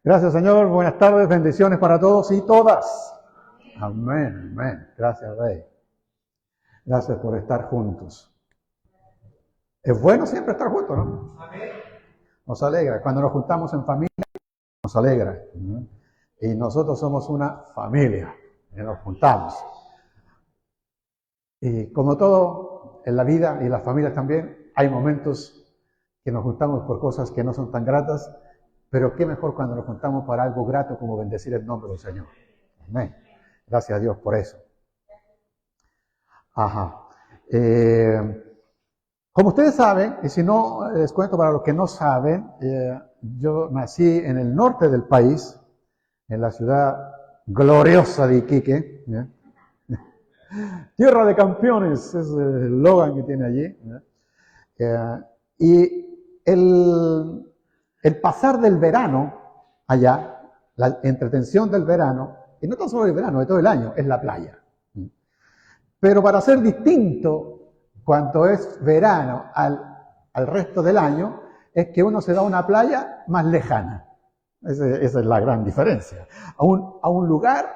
Gracias, Señor. Buenas tardes, bendiciones para todos y todas. Amén, amén. Gracias, Rey. Gracias por estar juntos. Es bueno siempre estar juntos, ¿no? Amén. Nos alegra. Cuando nos juntamos en familia, nos alegra. Y nosotros somos una familia. Y nos juntamos. Y como todo en la vida y las familias también, hay momentos que nos juntamos por cosas que no son tan gratas. Pero qué mejor cuando nos juntamos para algo grato como bendecir el nombre del Señor. Amén. Gracias a Dios por eso. Ajá. Como ustedes saben, y si no les cuento para los que no saben, yo nací en el norte del país, en la ciudad gloriosa de Iquique. Tierra de campeones, es el eslogan que tiene allí. Y el pasar del verano allá, la entretención del verano, y no tan solo del verano, de todo el año, es la playa. Pero para ser distinto cuando es verano al resto del año, es que uno se da a una playa más lejana. Esa es la gran diferencia. A un lugar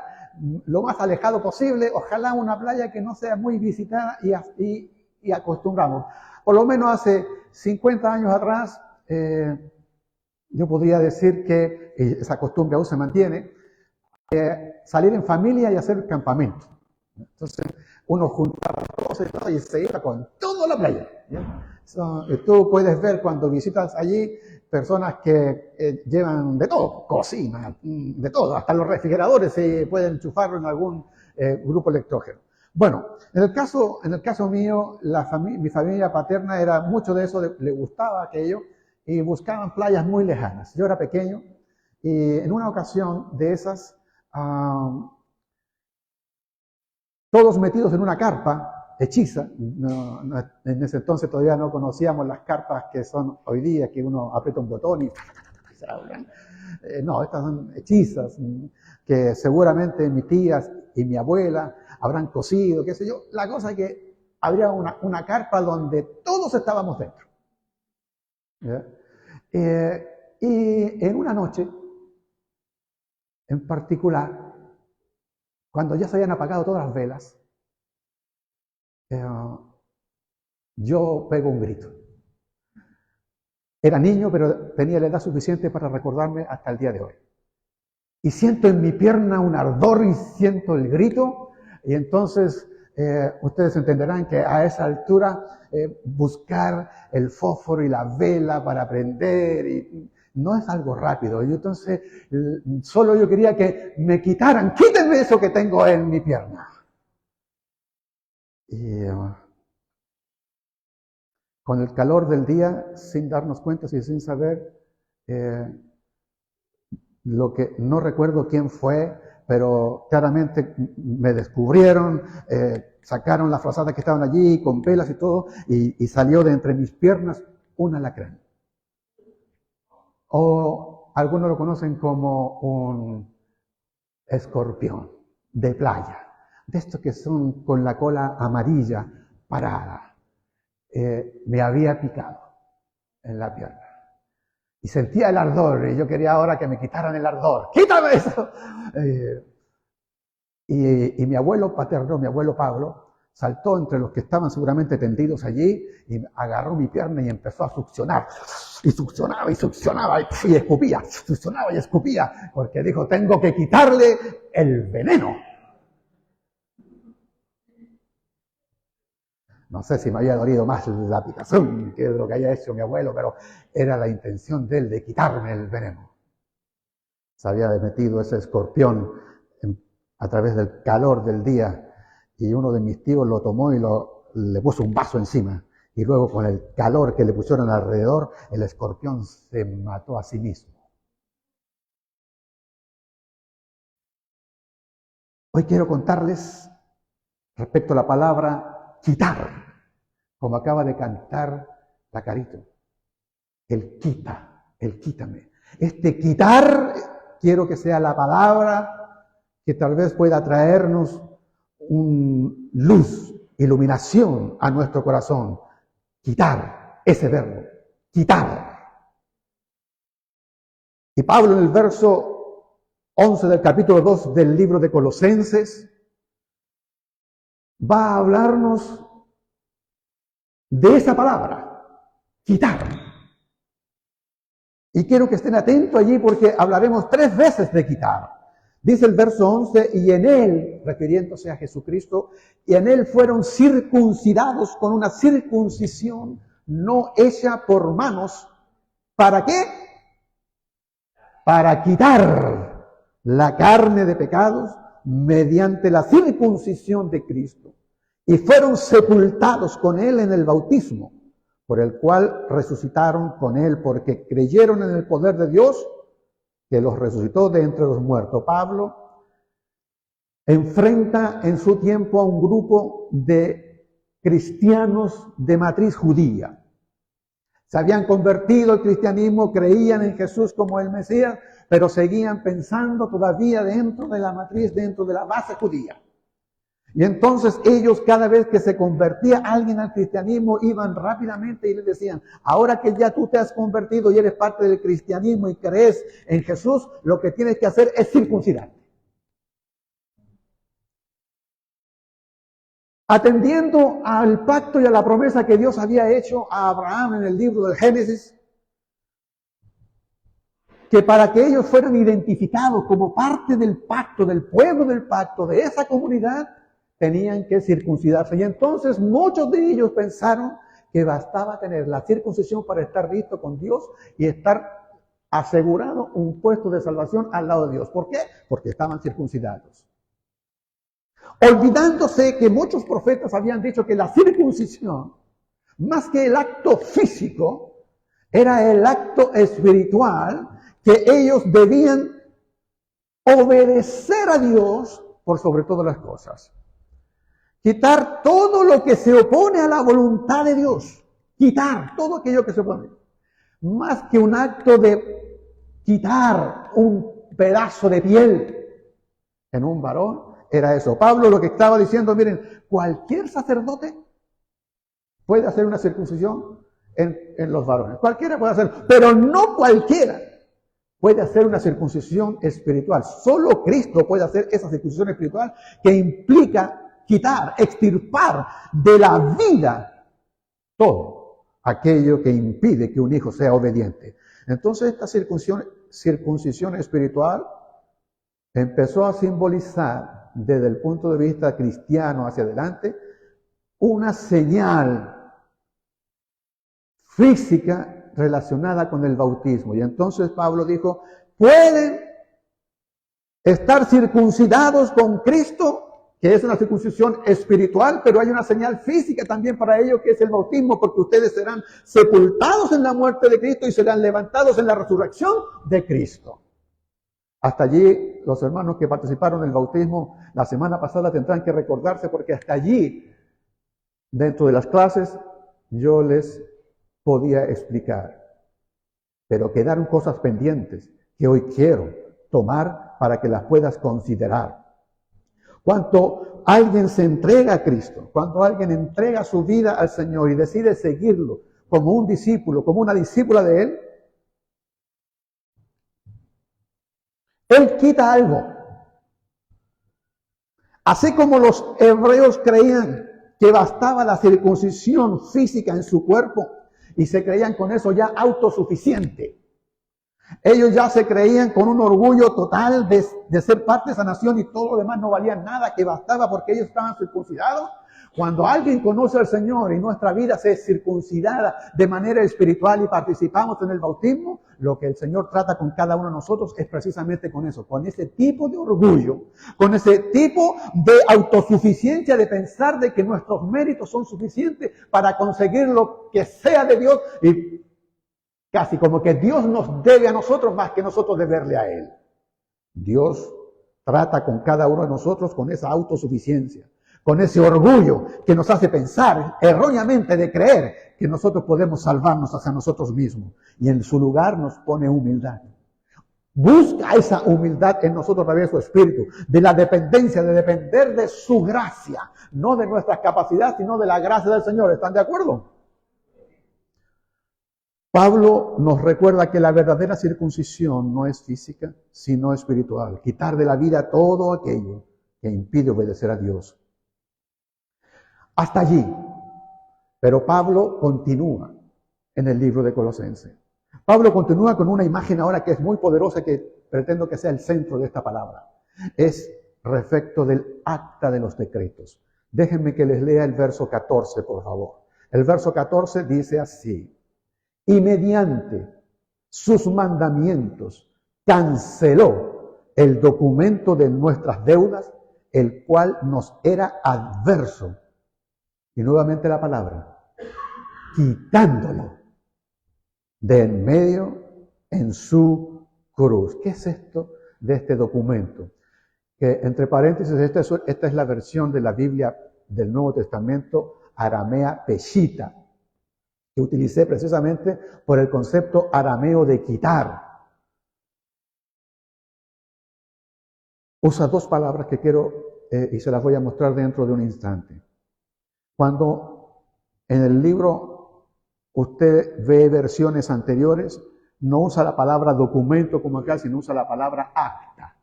lo más alejado posible, ojalá una playa que no sea muy visitada y acostumbramos. Por lo menos hace 50 años atrás, yo podría decir que esa costumbre aún se mantiene, salir en familia y hacer campamento. Entonces, uno juntaba cosas y se iba con toda la playa. Tú puedes ver cuando visitas allí personas que llevan de todo, cocina, de todo, hasta los refrigeradores se pueden enchufarlo en algún grupo electrógeno. Bueno, en el caso mío, mi familia paterna era mucho de eso, le gustaba aquello, y buscaban playas muy lejanas. Yo era pequeño y en una ocasión de esas, todos metidos en una carpa hechiza, en ese entonces todavía no conocíamos las carpas que son hoy día, que uno aprieta un botón y se abren. No, estas son hechizas que seguramente mis tías y mi abuela habrán cosido, qué sé yo. La cosa es que habría una carpa donde todos estábamos dentro. Y en una noche, en particular, cuando ya se habían apagado todas las velas, yo pego un grito. Era niño, pero tenía la edad suficiente para recordarme hasta el día de hoy. Y siento en mi pierna un ardor y siento el grito, y entonces ustedes entenderán que a esa altura buscar el fósforo y la vela para prender y no es algo rápido. Y entonces solo yo quería que me quitaran, quítenme eso que tengo en mi pierna. Y con el calor del día, sin darnos cuenta y sin saber, lo que no recuerdo quién fue, pero claramente me descubrieron, sacaron las frazadas que estaban allí con velas y todo, y salió de entre mis piernas un alacrán. O algunos lo conocen como un escorpión de playa, de estos que son con la cola amarilla parada. Me había picado en la pierna. Y sentía el ardor, y yo quería ahora que me quitaran el ardor. ¡Quítame eso! Y mi abuelo paterno, mi abuelo Pablo, saltó entre los que estaban seguramente tendidos allí y agarró mi pierna y empezó a succionar. Y succionaba y succionaba y escupía, succionaba y escupía, porque dijo, tengo que quitarle el veneno. No sé si me había dolido más la picazón que lo que haya hecho mi abuelo, pero era la intención de él de quitarme el veneno. Se había metido ese escorpión a través del calor del día y uno de mis tíos lo tomó y le puso un vaso encima. Y luego con el calor que le pusieron alrededor, el escorpión se mató a sí mismo. Hoy quiero contarles respecto a la palabra quitar, como acaba de cantar la Carito. El quita, el quítame. Este quitar, quiero que sea la palabra que tal vez pueda traernos luz, iluminación a nuestro corazón. Quitar, ese verbo, quitar. Y Pablo en el verso 11 del capítulo 2 del libro de Colosenses va a hablarnos de esa palabra, quitar. Y quiero que estén atentos allí porque hablaremos 3 veces de quitar. Dice el verso 11, y en él, refiriéndose a Jesucristo, y en él fueron circuncidados con una circuncisión no hecha por manos. ¿Para qué? Para quitar la carne de pecados mediante la circuncisión de Cristo. Y fueron sepultados con él en el bautismo, por el cual resucitaron con él, porque creyeron en el poder de Dios, que los resucitó de entre los muertos. Pablo enfrenta en su tiempo a un grupo de cristianos de matriz judía. Se habían convertido al cristianismo, creían en Jesús como el Mesías, pero seguían pensando todavía dentro de la matriz, dentro de la base judía. Y entonces ellos, cada vez que se convertía alguien al cristianismo, iban rápidamente y les decían, ahora que ya tú te has convertido y eres parte del cristianismo y crees en Jesús, lo que tienes que hacer es circuncidarte. Atendiendo al pacto y a la promesa que Dios había hecho a Abraham en el libro del Génesis, que para que ellos fueran identificados como parte del pacto, del pueblo del pacto, de esa comunidad, tenían que circuncidarse. Y entonces muchos de ellos pensaron que bastaba tener la circuncisión para estar listo con Dios y estar asegurado un puesto de salvación al lado de Dios. ¿Por qué? Porque estaban circuncidados. Olvidándose que muchos profetas habían dicho que la circuncisión, más que el acto físico, era el acto espiritual que ellos debían obedecer a Dios por sobre todas las cosas. Quitar todo lo que se opone a la voluntad de Dios. Quitar todo aquello que se opone. Más que un acto de quitar un pedazo de piel en un varón, era eso. Pablo lo que estaba diciendo, miren, cualquier sacerdote puede hacer una circuncisión en los varones. Cualquiera puede hacerlo, pero no cualquiera puede hacer una circuncisión espiritual. Solo Cristo puede hacer esa circuncisión espiritual que implica quitar, extirpar de la vida todo aquello que impide que un hijo sea obediente. Entonces esta circuncisión espiritual empezó a simbolizar desde el punto de vista cristiano hacia adelante una señal física relacionada con el bautismo. Y entonces Pablo dijo, pueden estar circuncidados con Cristo, que es una circuncisión espiritual, pero hay una señal física también para ello, que es el bautismo, porque ustedes serán sepultados en la muerte de Cristo y serán levantados en la resurrección de Cristo. Hasta allí, los hermanos que participaron en el bautismo la semana pasada tendrán que recordarse, porque hasta allí, dentro de las clases, yo les podía explicar. Pero quedaron cosas pendientes que hoy quiero tomar para que las puedas considerar. Cuando alguien se entrega a Cristo, cuando alguien entrega su vida al Señor y decide seguirlo como un discípulo, como una discípula de Él quita algo. Así como los hebreos creían que bastaba la circuncisión física en su cuerpo y se creían con eso ya autosuficiente. Ellos ya se creían con un orgullo total de ser parte de esa nación y todo lo demás no valía nada, que bastaba porque ellos estaban circuncidados. Cuando alguien conoce al Señor y nuestra vida se circuncidada de manera espiritual y participamos en el bautismo, lo que el Señor trata con cada uno de nosotros es precisamente con eso, con ese tipo de orgullo, con ese tipo de autosuficiencia, de pensar de que nuestros méritos son suficientes para conseguir lo que sea de Dios y casi como que Dios nos debe a nosotros más que nosotros deberle a Él. Dios trata con cada uno de nosotros con esa autosuficiencia, con ese orgullo que nos hace pensar erróneamente de creer que nosotros podemos salvarnos hacia nosotros mismos. Y en su lugar nos pone humildad. Busca esa humildad en nosotros a través de su espíritu, de la dependencia, de depender de su gracia, no de nuestras capacidades, sino de la gracia del Señor. ¿Están de acuerdo? Pablo nos recuerda que la verdadera circuncisión no es física, sino espiritual. Quitar de la vida todo aquello que impide obedecer a Dios. Hasta allí. Pero Pablo continúa en el libro de Colosenses. Pablo continúa con una imagen ahora que es muy poderosa, que pretendo que sea el centro de esta palabra. Es respecto del acta de los decretos. Déjenme que les lea el verso 14, por favor. El verso 14 dice así: y mediante sus mandamientos canceló el documento de nuestras deudas, el cual nos era adverso. Y nuevamente la palabra, quitándolo de en medio en su cruz. ¿Qué es esto de este documento? Que entre paréntesis, esta es la versión de la Biblia del Nuevo Testamento, aramea peshita, que utilicé precisamente por el concepto arameo de quitar. Usa dos palabras que quiero y se las voy a mostrar dentro de un instante. Cuando en el libro usted ve versiones anteriores, no usa la palabra documento como acá, sino usa la palabra acta.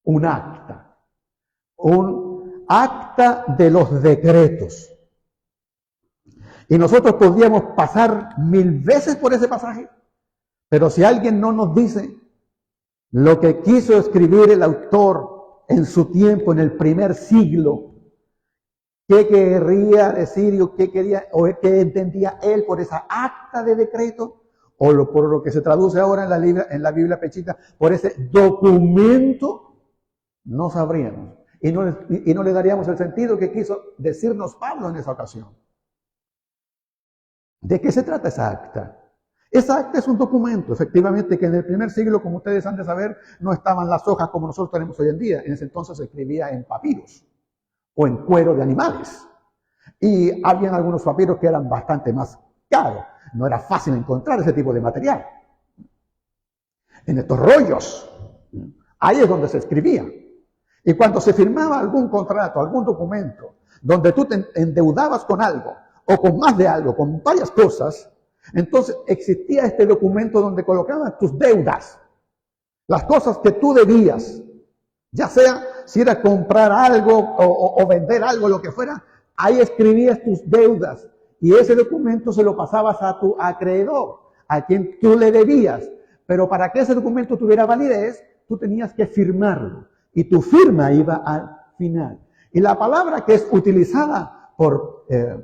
Un acta. Un acta de los decretos. Y nosotros podríamos pasar 1000 veces por ese pasaje, pero si alguien no nos dice lo que quiso escribir el autor en su tiempo, en el primer siglo, qué querría decir o qué quería o qué entendía él por esa acta de decreto, o por lo que se traduce ahora en la Biblia pechita, por ese documento, no sabríamos. Y no le daríamos el sentido que quiso decirnos Pablo en esa ocasión. ¿De qué se trata esa acta? Esa acta es un documento, efectivamente, que en el primer siglo, como ustedes han de saber, no estaban las hojas como nosotros tenemos hoy en día. En ese entonces se escribía en papiros o en cuero de animales. Y habían algunos papiros que eran bastante más caros. No era fácil encontrar ese tipo de material. En estos rollos, ahí es donde se escribía. Y cuando se firmaba algún contrato, algún documento, donde tú te endeudabas con algo, o con más de algo, con varias cosas, entonces existía este documento donde colocaban tus deudas, las cosas que tú debías, ya sea si era comprar algo o vender algo, lo que fuera, ahí escribías tus deudas y ese documento se lo pasabas a tu acreedor, a quien tú le debías. Pero para que ese documento tuviera validez, tú tenías que firmarlo y tu firma iba al final. Y la palabra que es utilizada por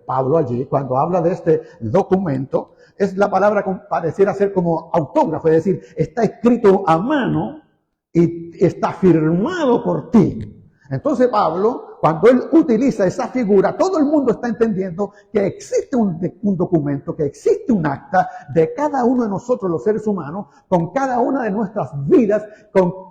Pablo allí, cuando habla de este documento, es la palabra que pareciera ser como autógrafo, es decir, está escrito a mano y está firmado por ti. Entonces Pablo, cuando él utiliza esa figura, todo el mundo está entendiendo que existe un documento, que existe un acta de cada uno de nosotros los seres humanos, con cada una de nuestras vidas, con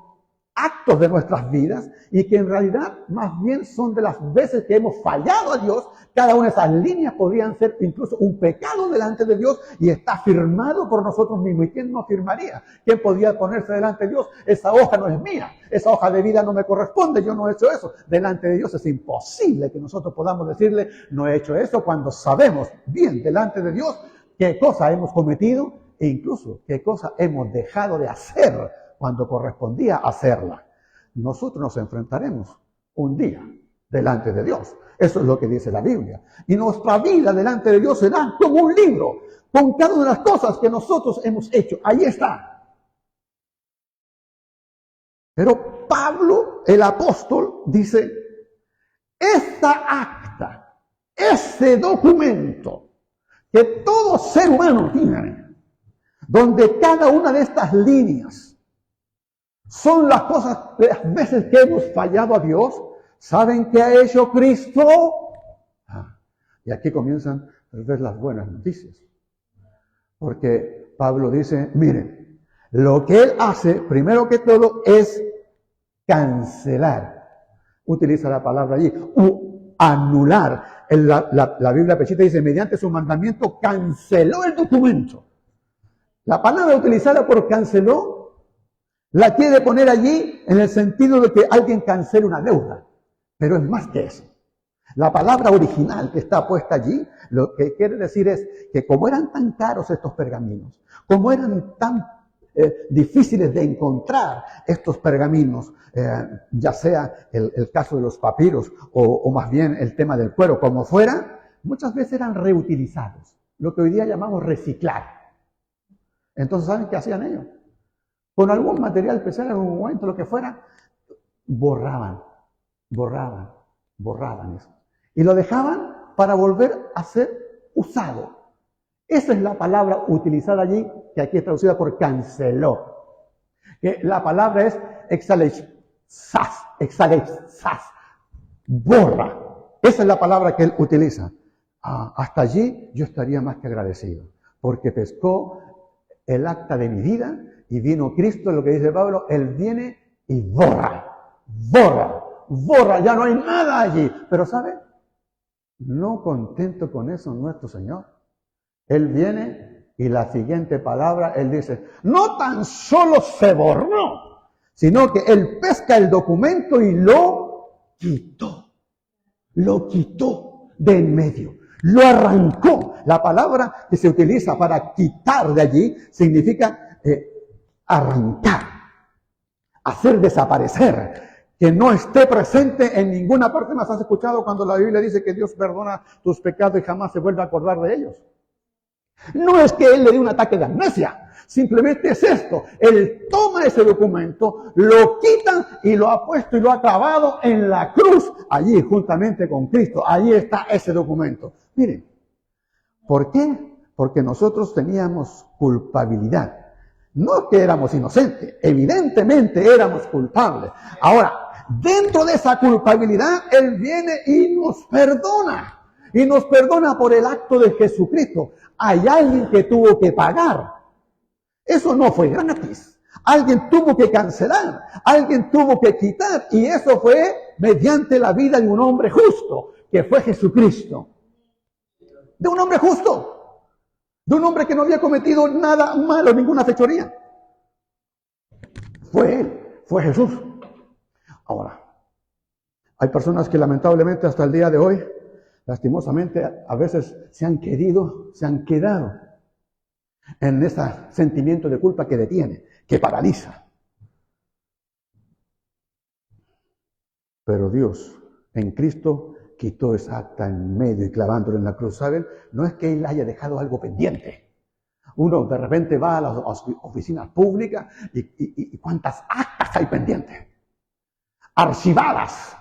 actos de nuestras vidas, y que en realidad más bien son de las veces que hemos fallado a Dios. Cada una de esas líneas podrían ser incluso un pecado delante de Dios y está firmado por nosotros mismos. ¿Y quién no firmaría? ¿Quién podría ponerse delante de Dios? Esa hoja no es mía, esa hoja de vida no me corresponde, yo no he hecho eso. Delante de Dios es imposible que nosotros podamos decirle, no he hecho eso, cuando sabemos bien delante de Dios qué cosa hemos cometido e incluso qué cosa hemos dejado de hacer cuando correspondía hacerla. Nosotros nos enfrentaremos un día delante de Dios. Eso es lo que dice la Biblia. Y nuestra vida delante de Dios será como un libro, con cada una de las cosas que nosotros hemos hecho. Ahí está. Pero Pablo, el apóstol, dice, esta acta, ese documento que todo ser humano tiene, donde cada una de estas líneas son las cosas, las veces que hemos fallado a Dios. ¿Saben qué ha hecho Cristo? Y aquí comienzan a ver las buenas noticias. Porque Pablo dice, miren, lo que Él hace, primero que todo, es cancelar. Utiliza la palabra allí, anular. La Biblia pechita dice, mediante su mandamiento canceló el documento. La palabra utilizada por canceló la quiere poner allí en el sentido de que alguien cancele una deuda. Pero es más que eso. La palabra original que está puesta allí, lo que quiere decir es que como eran tan caros estos pergaminos, como eran tan difíciles de encontrar estos pergaminos, ya sea el caso de los papiros o más bien el tema del cuero, como fuera, muchas veces eran reutilizados, lo que hoy día llamamos reciclar. Entonces, ¿saben qué hacían ellos? Con algún material especial, en algún momento, lo que fuera, borraban eso. Y lo dejaban para volver a ser usado. Esa es la palabra utilizada allí, que aquí es traducida por canceló. Que la palabra es exalexas, borra. Esa es la palabra que él utiliza. Hasta allí yo estaría más que agradecido, porque pescó el acta de mi vida y vino Cristo, lo que dice Pablo, él viene y borra, ya no hay nada allí. Pero ¿sabe? No contento con eso nuestro Señor. Él viene y la siguiente palabra, él dice, no tan solo se borró, sino que él pesca el documento y lo quitó de en medio, lo arrancó. La palabra que se utiliza para quitar de allí significa arrancar, hacer desaparecer, que no esté presente en ninguna parte más. ¿Has escuchado cuando la Biblia dice que Dios perdona tus pecados y jamás se vuelve a acordar de ellos? No es que él le dé un ataque de amnesia, simplemente es esto. Él toma ese documento, lo quita y lo ha puesto y lo ha clavado en la cruz, allí juntamente con Cristo. Allí está ese documento. Miren, ¿por qué? Porque nosotros teníamos culpabilidad. No que éramos inocentes, evidentemente éramos culpables. Ahora, dentro de esa culpabilidad, Él viene y nos perdona. Y nos perdona por el acto de Jesucristo. Hay alguien que tuvo que pagar. Eso no fue gratis. Alguien tuvo que cancelar. Alguien tuvo que quitar. Y eso fue mediante la vida de un hombre justo, que fue Jesucristo. De un hombre justo. De un hombre que no había cometido nada malo, ninguna fechoría. Fue Él, fue Jesús. Ahora, hay personas que lamentablemente hasta el día de hoy, lastimosamente, a veces se han quedado en ese sentimiento de culpa que detiene, que paraliza. Pero Dios, en Cristo, quitó esa acta en medio y clavándolo en la cruz. ¿Saben? No es que Él haya dejado algo pendiente. Uno de repente va a las oficinas públicas y ¿cuántas actas hay pendientes? Archivadas.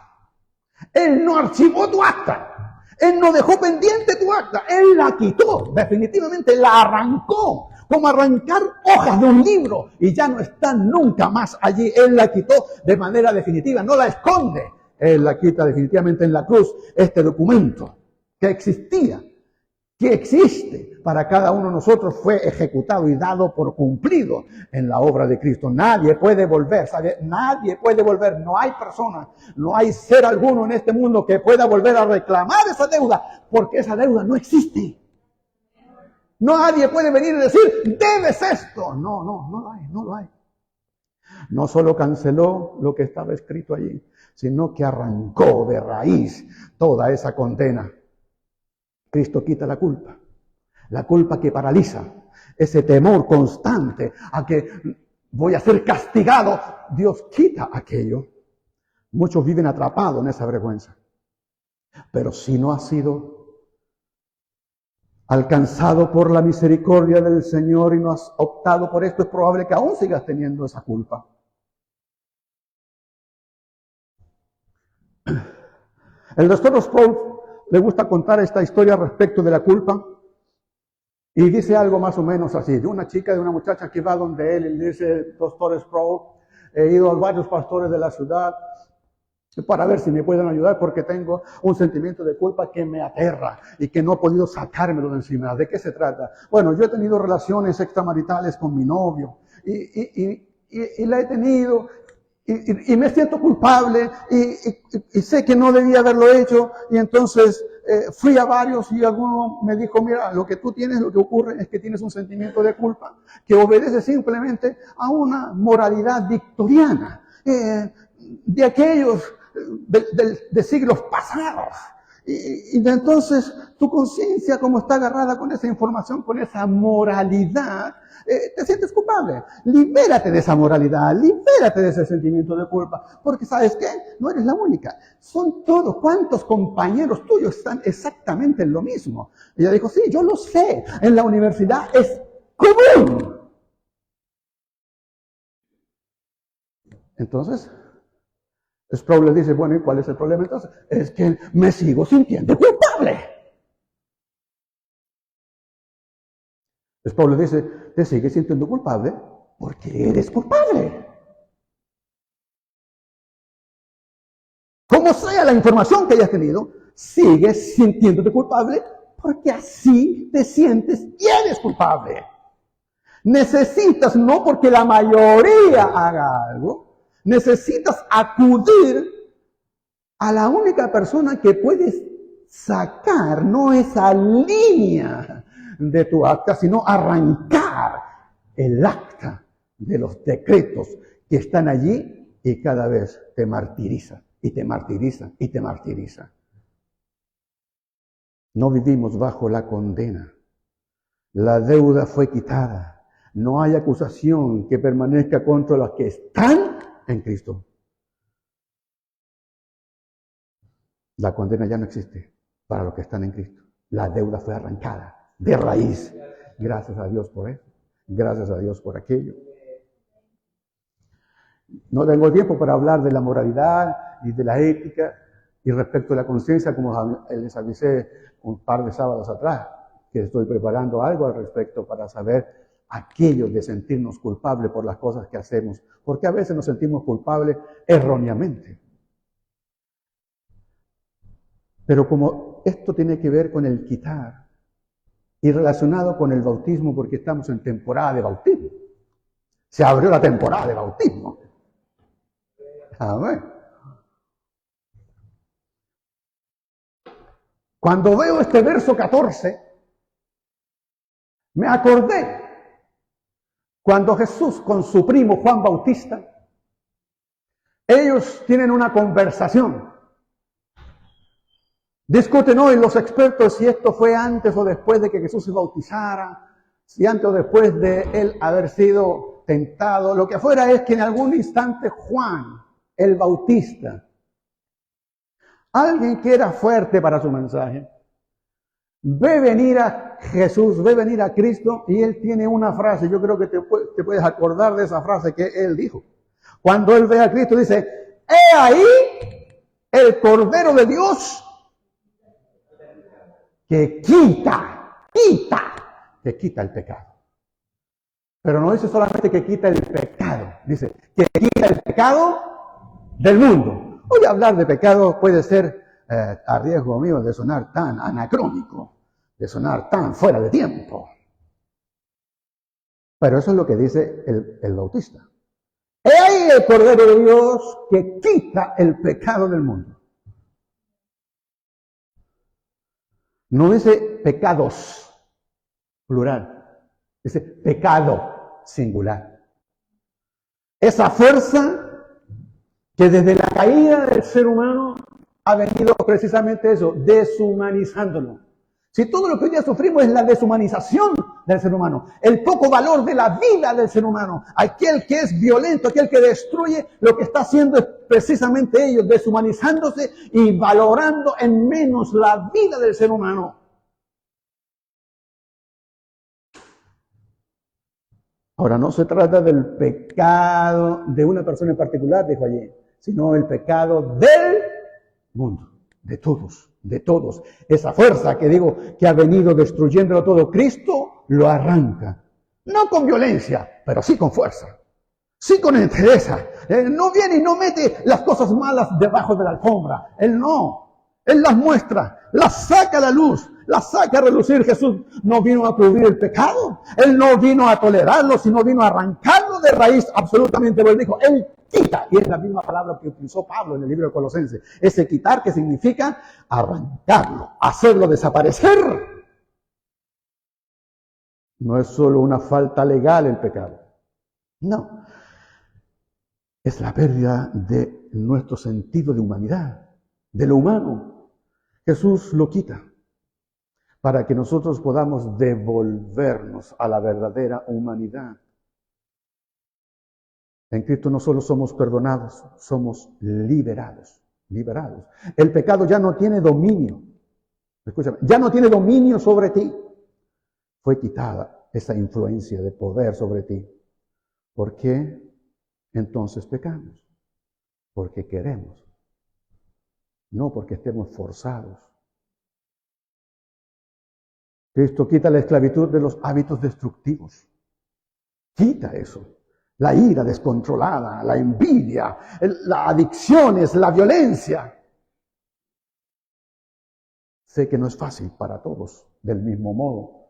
Él no archivó tu acta. Él no dejó pendiente tu acta. Él la quitó. Definitivamente la arrancó. Como arrancar hojas de un libro. Y ya no está nunca más allí. Él la quitó de manera definitiva. No la esconde. Él la quita definitivamente en la cruz. Este documento que existía, que existe para cada uno de nosotros, fue ejecutado y dado por cumplido en la obra de Cristo. Nadie puede volver, ¿sabe? Nadie puede volver. No hay persona, no hay ser alguno en este mundo que pueda volver a reclamar esa deuda, porque esa deuda no existe. Nadie puede venir y decir, debes esto. No lo hay. No solo canceló lo que estaba escrito allí, sino que arrancó de raíz toda esa condena. Cristo quita la culpa que paraliza, ese temor constante a que voy a ser castigado. Dios quita aquello. Muchos viven atrapados en esa vergüenza. Pero si no has sido alcanzado por la misericordia del Señor y no has optado por esto, es probable que aún sigas teniendo esa culpa. El doctor Sproul le gusta contar esta historia respecto de la culpa y dice algo más o menos así, de una muchacha que va donde él y le dice, doctor Sproul, he ido a varios pastores de la ciudad para ver si me pueden ayudar porque tengo un sentimiento de culpa que me aterra y que no he podido sacármelo de encima. ¿De qué se trata? Bueno, yo he tenido relaciones extramaritales con mi novio y la he tenido y me siento culpable y sé que no debía haberlo hecho y entonces fui a varios y alguno me dijo, mira, lo que tú tienes, lo que ocurre es que tienes un sentimiento de culpa que obedece simplemente a una moralidad victoriana de aquellos de siglos pasados Y entonces tu conciencia, como está agarrada con esa información, con esa moralidad, te sientes culpable. Libérate de esa moralidad, libérate de ese sentimiento de culpa, porque ¿sabes qué? No eres la única. Son todos. ¿Cuántos compañeros tuyos están exactamente en lo mismo? Y ella dijo, sí, yo lo sé. En la universidad es común. Entonces, Sproul le dice, bueno, ¿y cuál es el problema entonces? Es que me sigo sintiendo culpable. Sproul le dice, te sigues sintiendo culpable porque eres culpable. Como sea la información que hayas tenido, sigues sintiéndote culpable porque así te sientes y eres culpable. Necesitas, no porque la mayoría haga algo, necesitas acudir a la única persona que puedes sacar, no esa línea de tu acta, sino arrancar el acta de los decretos que están allí y cada vez te martirizan, y te martirizan, y te martirizan. No vivimos bajo la condena. La deuda fue quitada. No hay acusación que permanezca contra los que están en Cristo. La condena ya no existe para los que están en Cristo. La deuda fue arrancada de raíz. Gracias a Dios por eso. Gracias a Dios por aquello. No tengo tiempo para hablar de la moralidad y de la ética y respecto a la conciencia, como les avisé un par de sábados atrás, que estoy preparando algo al respecto para saber aquello de sentirnos culpables por las cosas que hacemos, porque a veces nos sentimos culpables erróneamente. Pero como esto tiene que ver con el quitar y relacionado con el bautismo, porque estamos en temporada de bautismo. Se abrió la temporada de bautismo. Amén. Cuando veo este verso 14, me acordé cuando Jesús con su primo Juan Bautista, ellos tienen una conversación. Discuten hoy los expertos si esto fue antes o después de que Jesús se bautizara, si antes o después de él haber sido tentado. Lo que fuera es que en algún instante Juan, el Bautista, alguien que era fuerte para su mensaje, ve venir a Jesús, ve venir a Cristo y él tiene una frase. Yo creo que te puedes acordar de esa frase que él dijo. Cuando él ve a Cristo dice, he ahí el Cordero de Dios que quita el pecado. Pero no dice solamente que quita el pecado, dice que quita el pecado del mundo. Hoy hablar de pecado puede ser, a riesgo mío, de sonar tan anacrónico, de sonar tan fuera de tiempo. Pero eso es lo que dice el Bautista. He ahí el Cordero de Dios que quita el pecado del mundo. No dice pecados, plural. Dice pecado, singular. Esa fuerza que desde la caída del ser humano ha venido precisamente eso, deshumanizándolo. Si todo lo que hoy día sufrimos es la deshumanización del ser humano, el poco valor de la vida del ser humano, aquel que es violento, aquel que destruye, lo que está haciendo es precisamente ellos, deshumanizándose y valorando en menos la vida del ser humano. Ahora, no se trata del pecado de una persona en particular, dijo allí, sino el pecado del mundo, de todos, de todos. Esa fuerza que digo que ha venido destruyéndolo todo, Cristo lo arranca. No con violencia, pero sí con fuerza. Sí con entereza. No viene y no mete las cosas malas debajo de la alfombra. Él no. Él las muestra, las saca a la luz, las saca a relucir. Jesús no vino a cubrir el pecado. Él no vino a tolerarlo, sino vino a arrancarlo de raíz absolutamente. Él dijo, Él quita. Y es la misma palabra que utilizó Pablo en el libro de Colosenses. Ese quitar que significa arrancarlo, hacerlo desaparecer. No es solo una falta legal el pecado. No. Es la pérdida de nuestro sentido de humanidad, de lo humano. Jesús lo quita para que nosotros podamos devolvernos a la verdadera humanidad. En Cristo no solo somos perdonados, somos liberados. Liberados. El pecado ya no tiene dominio. Escúchame, ya no tiene dominio sobre ti. Fue quitada esa influencia de poder sobre ti. ¿Por qué entonces pecamos? Porque queremos, no porque estemos forzados. Cristo quita la esclavitud de los hábitos destructivos. Quita eso. La ira descontrolada, la envidia, las adicciones, la violencia. Sé que no es fácil para todos, del mismo modo.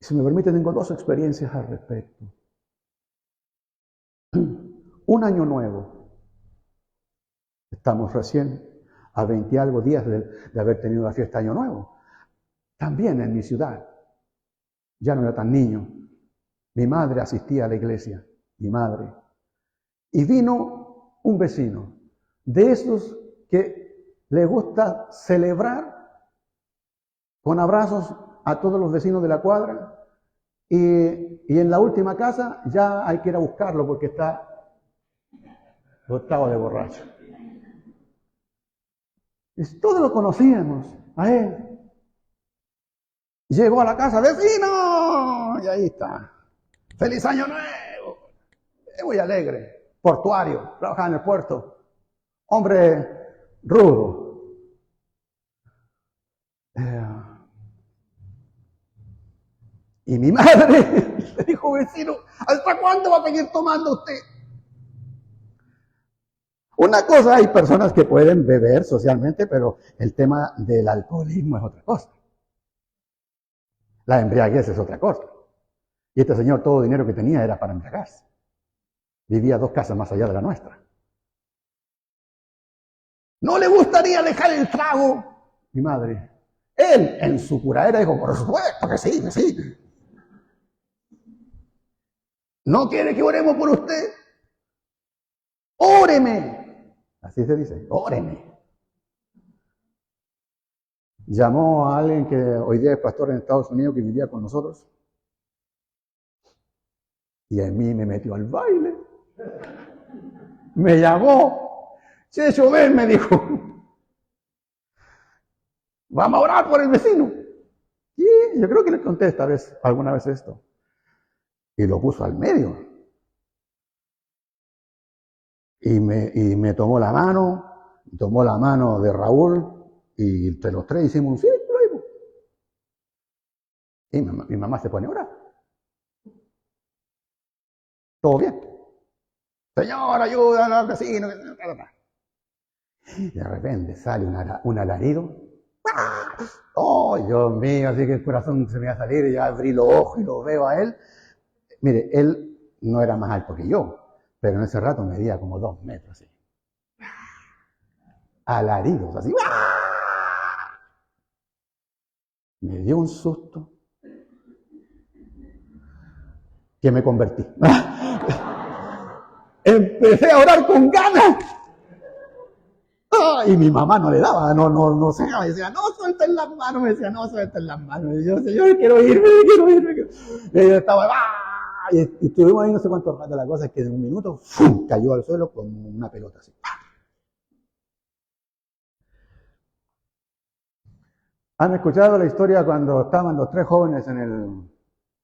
Si me permite, tengo 2 experiencias al respecto. Un año nuevo. Estamos recién a 20 y algo días de haber tenido la fiesta de Año Nuevo. También en mi ciudad. Ya no era tan niño. Mi madre asistía a la iglesia. Mi madre. Y vino un vecino. De esos que le gusta celebrar con abrazos a todos los vecinos de la cuadra. Y en la última casa ya hay que ir a buscarlo porque está botado de borracho. Y todos lo conocíamos a él. Llegó a la casa, ¡vecino! Y ahí está. ¡Feliz Año Nuevo! Muy alegre. Portuario, trabajaba en el puerto. Hombre rudo. Y mi madre le dijo, vecino, ¿hasta cuándo va a seguir tomando usted? Una cosa, hay personas que pueden beber socialmente, pero el tema del alcoholismo es otra cosa. La embriaguez es otra cosa. Y este señor, todo el dinero que tenía era para embriagarse. Vivía 2 casas más allá de la nuestra. ¿No le gustaría dejar el trago? Mi madre. Él, en su curadera, dijo, por supuesto que sí, que sí. ¿No quiere que oremos por usted? ¡Óreme! Así se dice, óreme. Llamó a alguien que hoy día es pastor en Estados Unidos que vivía con nosotros. Y a mí me metió al baile. Me llamó. Checho, ven, me dijo. Vamos a orar por el vecino. Y yo creo que le conté alguna vez esto. Y lo puso al medio. Y me tomó la mano de Raúl, y entre los 3 hicimos un círculo. Y mi mamá se pone a orar. Todo bien. Señor, ayuda al vecino. Y de repente sale un alarido. ¡Oh, Dios mío! Así que el corazón se me va a salir y ya abrí los ojos y lo veo a él. Mire, él no era más alto que yo, pero en ese rato medía como 2 metros. Así. Alaridos, así. Me dio un susto que me convertí. Empecé a orar con ganas. Y mi mamá no le daba, no sé, me decía, no suelten las manos, me decía, no suelten las manos. Y yo, Señor, quiero irme. Y yo estaba, y estuvimos ahí no sé cuántos ratos. La cosa es que en un minuto, ¡fum!, cayó al suelo con una pelota así. ¿Han escuchado la historia cuando estaban los 3 jóvenes en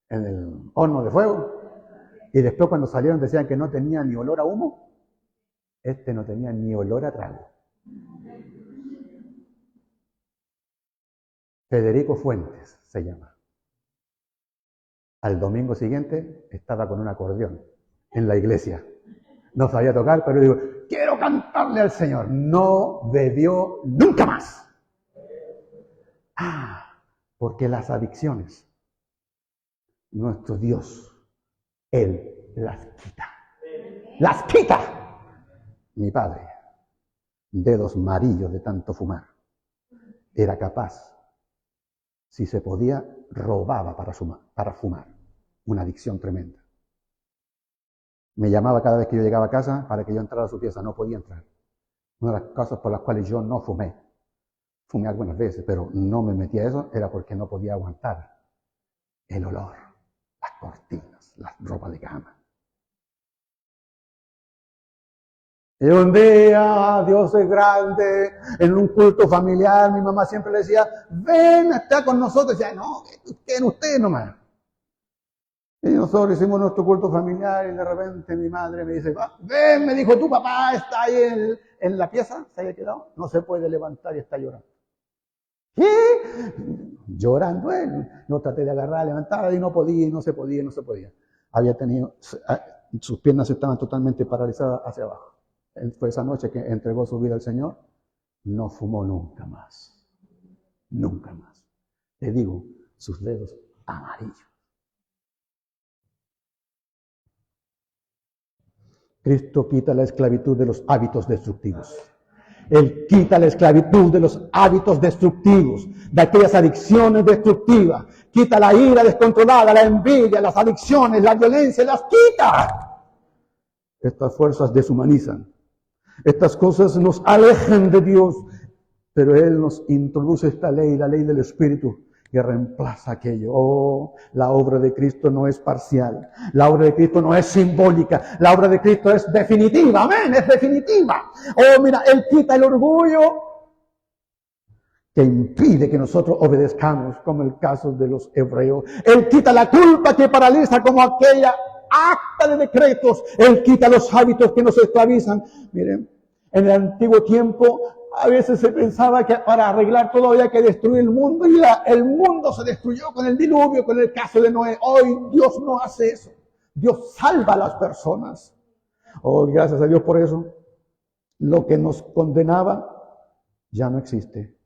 el horno de fuego? Y después cuando salieron decían que no tenía ni olor a humo. Este no tenía ni olor a trago. Federico Fuentes se llama. Al domingo siguiente estaba con un acordeón en la iglesia. No sabía tocar, pero digo, quiero cantarle al Señor. No bebió nunca más. Porque las adicciones, nuestro Dios, Él las quita. ¡Las quita! Mi padre, dedos amarillos de tanto fumar, era capaz, si se podía, robaba para fumar. Una adicción tremenda. Me llamaba cada vez que yo llegaba a casa para que yo entrara a su pieza. No podía entrar. Una de las cosas por las cuales yo no fumé. Fumé algunas veces, pero no me metí a eso, era porque no podía aguantar el olor, las cortinas, la ropa de cama. Y un día, Dios es grande, en un culto familiar, mi mamá siempre le decía, ven, está con nosotros. Y decía, no, que usted nomás. Y nosotros hicimos nuestro culto familiar y de repente mi madre me dice, ven, me dijo, tu papá está ahí en la pieza, se había quedado, no se puede levantar y está llorando. ¿Qué? Llorando él. Yo traté de agarrar, levantar y no podía, y no se podía, y no se podía. Había tenido, sus piernas estaban totalmente paralizadas hacia abajo. Fue esa noche que entregó su vida al Señor, no fumó nunca más. Nunca más. Le digo, sus dedos amarillos. Cristo quita la esclavitud de los hábitos destructivos. Él quita la esclavitud de los hábitos destructivos, de aquellas adicciones destructivas. Quita la ira descontrolada, la envidia, las adicciones, la violencia, las quita. Estas fuerzas deshumanizan. Estas cosas nos alejan de Dios, pero Él nos introduce esta ley, la ley del Espíritu, que reemplaza aquello. Oh, la obra de Cristo no es parcial. La obra de Cristo no es simbólica. La obra de Cristo es definitiva. Amén, es definitiva. Oh, mira, Él quita el orgullo que impide que nosotros obedezcamos, como el caso de los hebreos. Él quita la culpa que paraliza, como aquella acta de decretos. Él quita los hábitos que nos esclavizan. Miren, en el antiguo tiempo, a veces se pensaba que para arreglar todo había que destruir el mundo, y el mundo se destruyó con el diluvio, con el caso de Noé. Hoy Dios no hace eso. Dios salva a las personas. Oh, gracias a Dios por eso. Lo que nos condenaba ya no existe.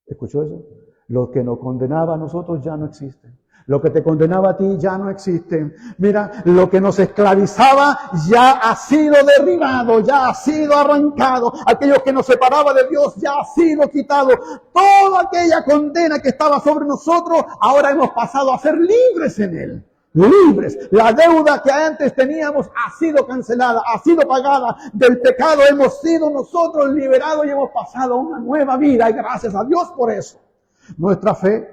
¿Escuchó eso? Lo que nos condenaba a nosotros ya no existe. Lo que te condenaba a ti ya no existe. Mira, lo que nos esclavizaba ya ha sido derribado, ya ha sido arrancado. Aquello que nos separaba de Dios ya ha sido quitado. Toda aquella condena que estaba sobre nosotros, ahora hemos pasado a ser libres en Él. Libres. La deuda que antes teníamos ha sido cancelada, ha sido pagada. Del pecado hemos sido nosotros liberados y hemos pasado a una nueva vida. Y gracias a Dios por eso. Nuestra fe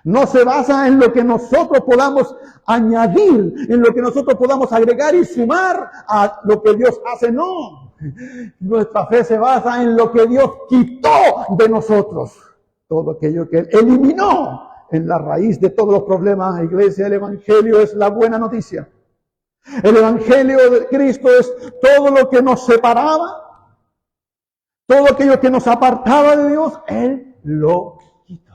no se basa en lo que nosotros podamos añadir, en lo que nosotros podamos agregar y sumar a lo que Dios hace. No. Nuestra fe se basa en lo que Dios quitó de nosotros. Todo aquello que Él eliminó en la raíz de todos los problemas. Iglesia, el Evangelio es la buena noticia. El Evangelio de Cristo es todo lo que nos separaba, todo aquello que nos apartaba de Dios. Él lo quitó.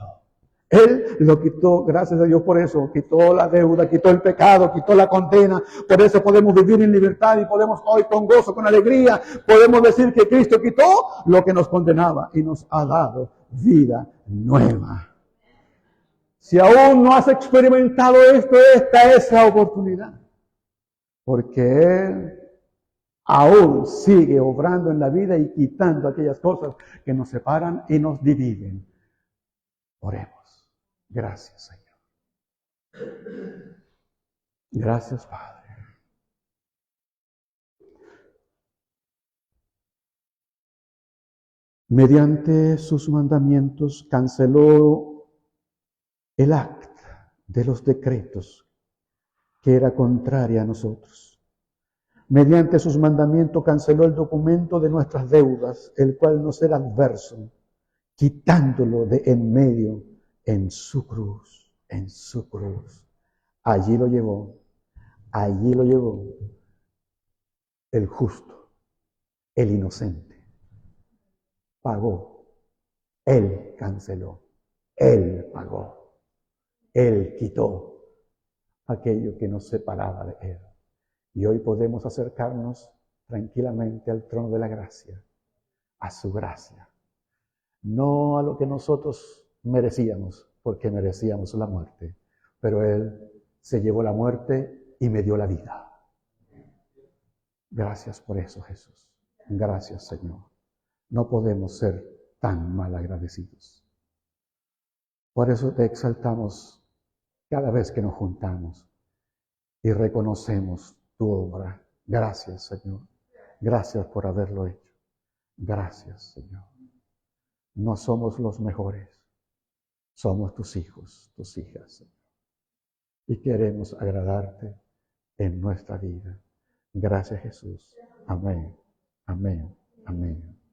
Él lo quitó, gracias a Dios por eso. Quitó la deuda, quitó el pecado, quitó la condena. Por eso podemos vivir en libertad y podemos hoy con gozo, con alegría, podemos decir que Cristo quitó lo que nos condenaba y nos ha dado vida nueva. Si aún no has experimentado esto, esta es la oportunidad. Porque Él aún sigue obrando en la vida y quitando aquellas cosas que nos separan y nos dividen. Oremos. Gracias, Señor. Gracias, Padre. Mediante sus mandamientos canceló el acta de los decretos que era contraria a nosotros. Mediante sus mandamientos canceló el documento de nuestras deudas, el cual nos era adverso, quitándolo de en medio en su cruz, en su cruz. Allí lo llevó el justo, el inocente. Pagó, Él canceló, Él pagó, Él quitó aquello que nos separaba de Él. Y hoy podemos acercarnos tranquilamente al trono de la gracia, a su gracia. No a lo que nosotros merecíamos, porque merecíamos la muerte. Pero Él se llevó la muerte y me dio la vida. Gracias por eso, Jesús. Gracias, Señor. No podemos ser tan mal agradecidos. Por eso te exaltamos cada vez que nos juntamos y reconocemos tu obra. Gracias, Señor. Gracias por haberlo hecho. Gracias, Señor. No somos los mejores. Somos tus hijos, tus hijas, Señor. Y queremos agradarte en nuestra vida. Gracias, Jesús. Amén. Amén. Amén.